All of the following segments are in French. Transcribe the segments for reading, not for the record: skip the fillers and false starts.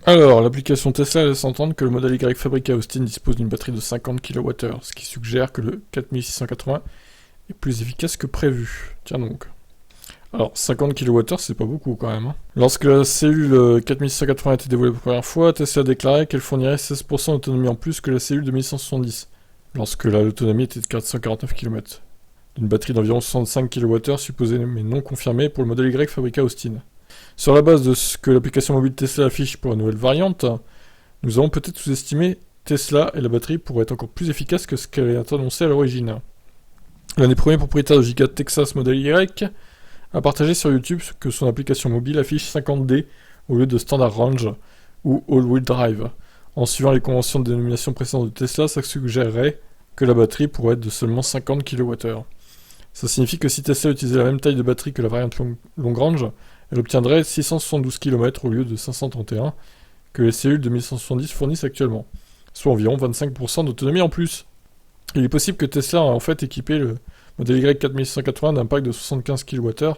Alors, l'application Tesla laisse entendre que le modèle Y fabriqué à Austin dispose d'une batterie de 50 kWh, ce qui suggère que le 4680 est plus efficace que prévu. Tiens donc. Alors, 50 kWh, c'est pas beaucoup quand même. Lorsque la cellule 4680 a été dévoilée pour la première fois, Tesla a déclaré qu'elle fournirait 16% d'autonomie en plus que la cellule de 1170, lorsque l'autonomie était de 449 km. D'une batterie d'environ 65 kWh supposée mais non confirmée pour le modèle Y fabriqué à Austin. Sur la base de ce que l'application mobile Tesla affiche pour la nouvelle variante, nous avons peut-être sous-estimé Tesla et la batterie pourraient être encore plus efficaces que ce qu'elle a annoncé à l'origine. L'un des premiers propriétaires de Giga Texas Model Y a partagé sur YouTube que son application mobile affiche 50D au lieu de Standard Range ou All-Wheel Drive. En suivant les conventions de dénomination précédentes de Tesla, ça suggérerait que la batterie pourrait être de seulement 50 kWh. Ça signifie que si Tesla utilisait la même taille de batterie que la variante long range, elle obtiendrait 672 km au lieu de 531 que les cellules de 1170 fournissent actuellement, soit environ 25% d'autonomie en plus. Il est possible que Tesla a en fait équipé le modèle Y4180 d'un pack de 75 kWh,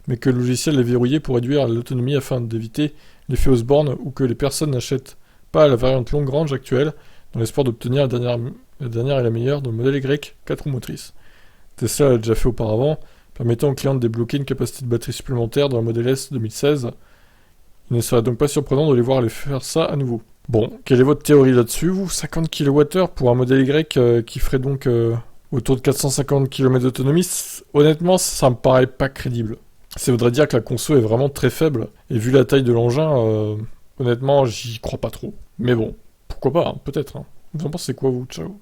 mais que le logiciel l'ait verrouillé pour réduire l'autonomie afin d'éviter l'effet Osborne ou que les personnes n'achètent pas la variante long range actuelle dans l'espoir d'obtenir la dernière et la meilleure dans le modèle Y 4 roues motrices. Tesla l'a déjà fait auparavant, permettant aux clients de débloquer une capacité de batterie supplémentaire dans le Model S 2016. Il ne serait donc pas surprenant de les voir aller faire ça à nouveau. Bon, quelle est votre théorie là-dessus, vous? 50 kWh pour un Model Y qui ferait donc autour de 450 km d'autonomie, honnêtement, ça me paraît pas crédible. Ça voudrait dire que la conso est vraiment très faible, et vu la taille de l'engin, honnêtement, j'y crois pas trop. Mais bon, pourquoi pas, hein, peut-être. Hein. Vous en pensez quoi, vous? Ciao.